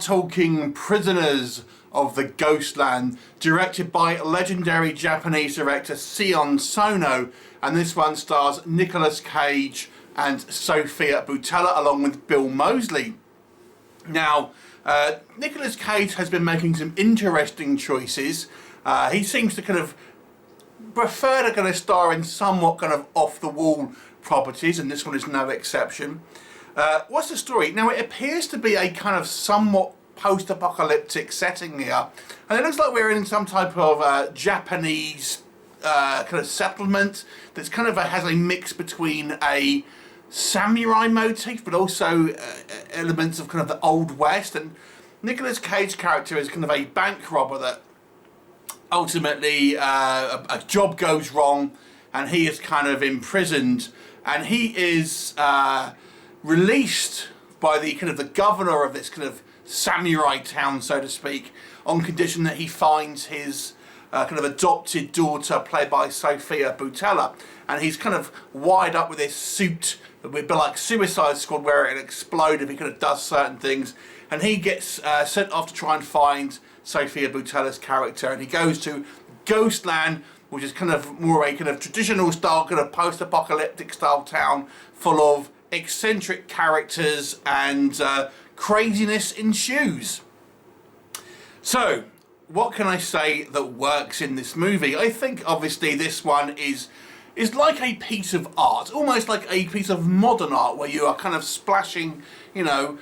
talking Prisoners of the Ghostland, directed by legendary Japanese director Sion Sono, and this one stars Nicolas Cage and Sophia Boutella along with Bill Moseley. Now, Nicolas Cage has been making some interesting choices. He seems to kind of prefer to kind of star in somewhat kind of off-the-wall properties, and this one is no exception. What's the story? Now, it appears to be a kind of somewhat post-apocalyptic setting here, and it looks like we're in some type of Japanese kind of settlement that's kind of has a mix between a samurai motif but also elements of kind of the Old West. And Nicolas Cage's character is kind of a bank robber that ultimately a job goes wrong and he is kind of imprisoned, and he is released by the kind of the governor of this kind of samurai town, so to speak, on condition that he finds his kind of adopted daughter, played by Sophia Boutella, and he's kind of wired up with this suit that would be like Suicide Squad, where it'll explode if he kind of does certain things, and he gets sent off to try and find Sophia Boutella's character, and he goes to Ghostland, which is kind of more a kind of traditional style, kind of post-apocalyptic style town full of eccentric characters and craziness ensues. So, what can I say that works in this movie? I think obviously this one is like a piece of art, almost like a piece of modern art where you are kind of splashing, you know,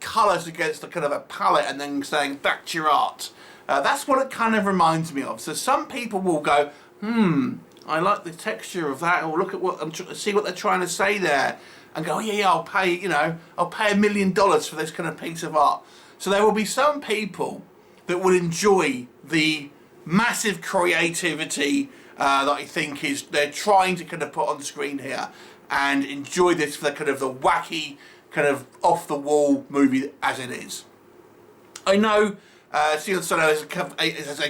colours against a kind of a palette and then saying, that's your art. That's what it kind of reminds me of. So some people will go, I like the texture of that, or look at what see what they're trying to say there, and go, oh, yeah, I'll pay, you know, I'll pay $1 million for this kind of piece of art. So there will be some people that will enjoy the massive creativity that I think they're trying to kind of put on screen here, and enjoy this for the kind of the wacky, kind of off-the-wall movie as it is. I know Sion Sono has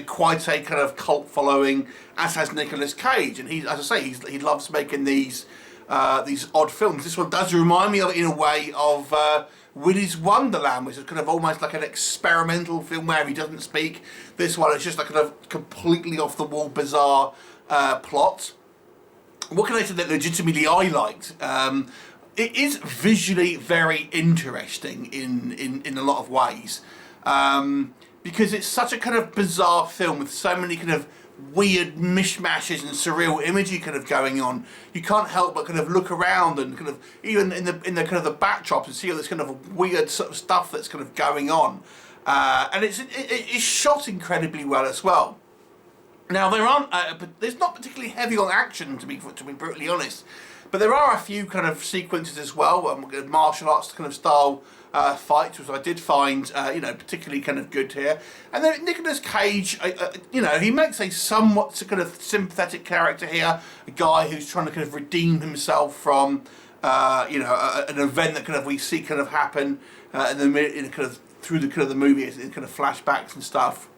quite a kind of cult following, as has Nicolas Cage, and he, as I say, he loves making these odd films. This one does remind me of, in a way, of Willy's Wonderland, which is kind of almost like an experimental film where he doesn't speak. This one is just a kind of completely off-the-wall, bizarre plot. What can I say that legitimately I liked? It is visually very interesting in a lot of ways, because it's such a kind of bizarre film with so many kind of weird mishmashes and surreal imagery kind of going on. You can't help but kind of look around and kind of even in the kind of the backdrops and see all this kind of weird sort of stuff that's kind of going on, and it's shot incredibly well as well. Now there's not particularly heavy on action, to be brutally honest, but there are a few kind of sequences as well, martial arts kind of style fights, which I did find you know, particularly kind of good here. And then Nicolas Cage, you know, he makes a somewhat kind of sympathetic character here, a guy who's trying to kind of redeem himself from you know, an event that kind of we see kind of happen in kind of through the kind of the movie, in kind of flashbacks and stuff.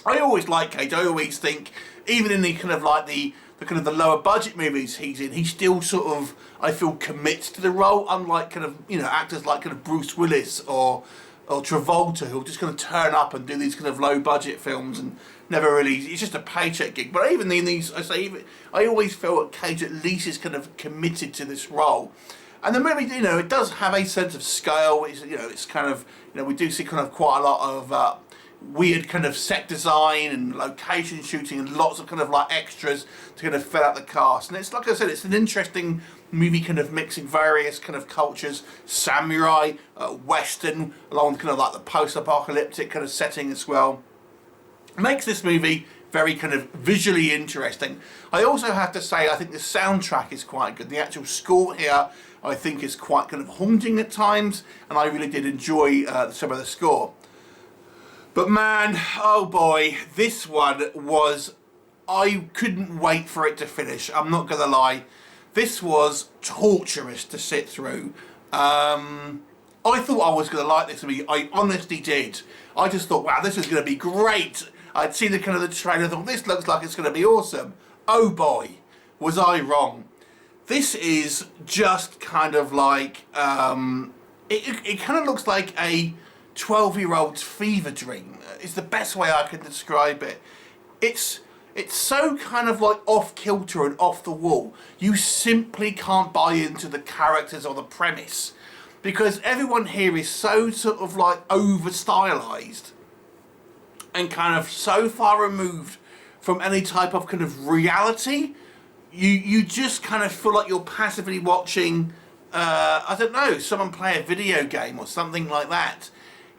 I always like Cage. I always think, even in the kind of like the kind of the lower budget movies he's in, he still sort of, I feel, commits to the role, unlike kind of, you know, actors like kind of Bruce Willis or Travolta, who are just going to turn up and do these kind of low budget films and never really, it's just a paycheck gig. But even in these, I always feel that Cage at least is kind of committed to this role. And the movie, you know, it does have a sense of scale. It's, you know, it's kind of, you know, we do see kind of quite a lot of weird kind of set design and location shooting and lots of kind of like extras to kind of fill out the cast. And it's, like I said, it's an interesting movie kind of mixing various kind of cultures, samurai, western, along with kind of like the post-apocalyptic kind of setting as well. It makes this movie very kind of visually interesting. I also have to say, I think the soundtrack is quite good. The actual score here, I think, is quite kind of haunting at times, and I really did enjoy some of the score. But man, oh boy, this one was, I couldn't wait for it to finish. I'm not gonna lie, this was torturous to sit through. I thought I was gonna like this movie. I honestly did. I just thought, wow, this is gonna be great. I'd seen the kind of the trailer, thought this looks like it's gonna be awesome. Oh boy, was I wrong. This is just kind of like, it kind of looks like a 12-year-old's fever dream. Is the best way I can describe it. It's so kind of like off kilter and off the wall. You simply can't buy into the characters or the premise, because everyone here is so sort of like over stylized and kind of so far removed from any type of kind of reality. You just kind of feel like you're passively watching, I don't know, someone play a video game or something like that.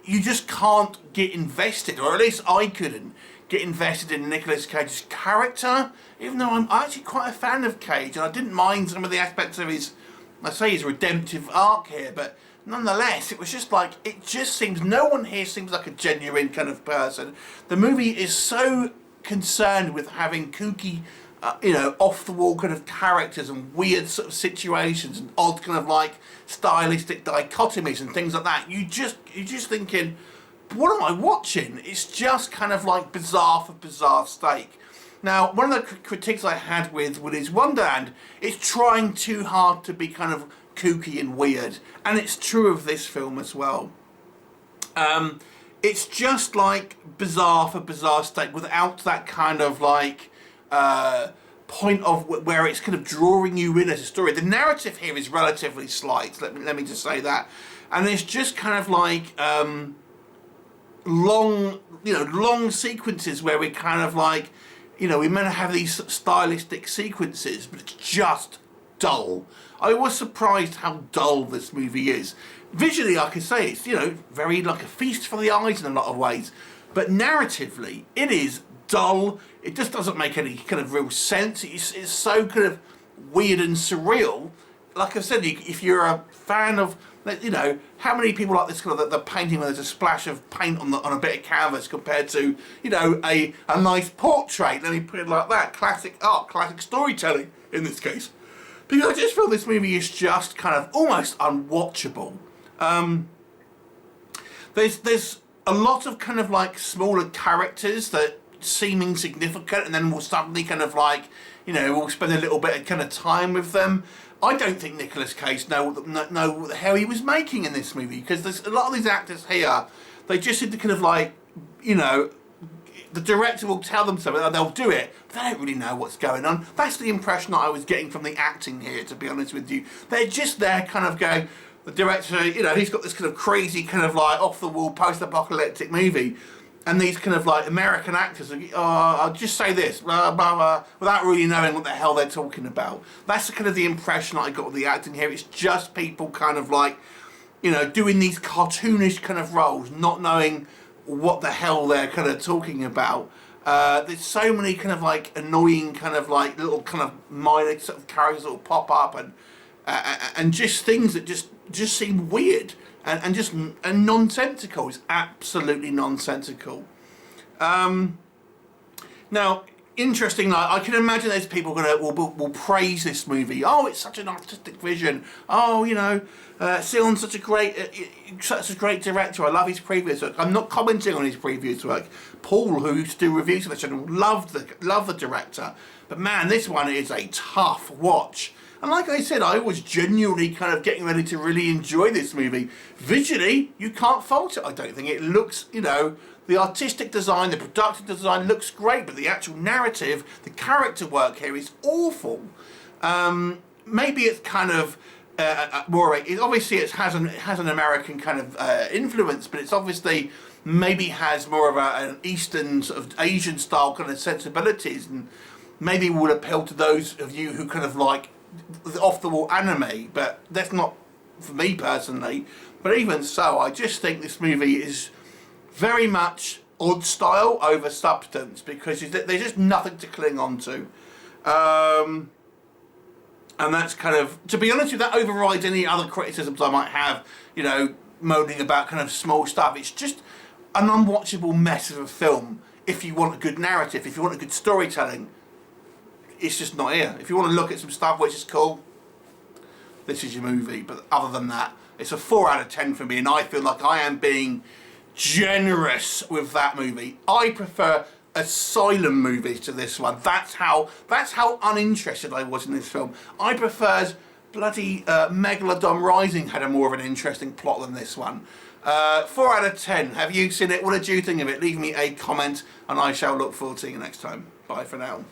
You just can't get invested, or at least I couldn't get invested in Nicolas Cage's character, even though I'm actually quite a fan of Cage, and I didn't mind some of the aspects of his, let's say, his redemptive arc here, but nonetheless, it was just like, it just seems, no one here seems like a genuine kind of person. The movie is so concerned with having kooky, off-the-wall kind of characters and weird sort of situations and odd kind of like stylistic dichotomies and things like that. You're just thinking, what am I watching? It's just kind of like bizarre for bizarre sake. Now, one of the critiques I had with his Wonderland is trying too hard to be kind of kooky and weird, and it's true of this film as well. It's just like bizarre for bizarre sake without that kind of like point of where it's kind of drawing you in as a story. The narrative here is relatively slight, let me just say that, and it's just kind of like long sequences where we kind of like, we meant to have these stylistic sequences, but it's just dull. I was surprised how dull this movie is. Visually, I could say it's, very like a feast for the eyes in a lot of ways, but narratively, it is dull. It just doesn't make any kind of real sense. It's so kind of weird and surreal. Like I said, if you're a fan of, how many people like this kind of the painting where there's a splash of paint on a bit of canvas compared to, a nice portrait. Let me put it like that. Classic art, classic storytelling in this case. Because I just feel this movie is just kind of almost unwatchable. There's a lot of kind of like smaller characters that seem insignificant, and then we'll suddenly kind of like, we'll spend a little bit of kind of time with them. I don't think Nicolas Cage know what the hell he was making in this movie, because there's a lot of these actors here, they just seem to kind of like, the director will tell them something and they'll do it, but they don't really know what's going on. That's the impression that I was getting from the acting here, to be honest with you. They're just there kind of going, the director, he's got this kind of crazy kind of like off-the-wall post-apocalyptic movie, and these kind of like American actors are, I'll just say this, blah, blah, blah, without really knowing what the hell they're talking about. That's kind of the impression I got with the acting here. It's just people kind of like, doing these cartoonish kind of roles, not knowing what the hell they're kind of talking about. There's so many kind of like annoying kind of like little kind of minor sort of characters that will pop up, and just things that just seem weird and just nonsensical. It's absolutely nonsensical. Now, interesting, I can imagine there's people will praise this movie. Oh, it's such an artistic vision. Oh, Sion's such a great director. I love his previous work. I'm not commenting on his previous work. Paul, who used to do reviews of the channel, loved the director. But man, this one is a tough watch. And like I said, I was genuinely kind of getting ready to really enjoy this movie. Visually, you can't fault it, I don't think. It looks, the artistic design, the productive design looks great, but the actual narrative, the character work here is awful. Maybe it's kind of more, obviously it has an American kind of influence, but it's obviously maybe has more of an Eastern sort of Asian style kind of sensibilities, and maybe will appeal to those of you who kind of like off-the-wall anime, but that's not for me personally. But even so, I just think this movie is very much odd style over substance, because there's just nothing to cling on to. And that's kind of, to be honest with you, that overrides any other criticisms I might have, moaning about kind of small stuff. It's just an unwatchable mess of a film. If you want a good narrative, if you want a good storytelling, it's just not here. If you want to look at some stuff which is cool, this is your movie. But other than that, it's a 4 out of 10 for me, and I feel like I am being generous with that movie. I prefer Asylum movies to this one. That's how uninterested I was in this film. I preferred bloody Megalodon Rising had a more of an interesting plot than this one. 4 out of 10. Have you seen it? What did you think of it? Leave me a comment and I shall look forward to seeing you next time. Bye for now.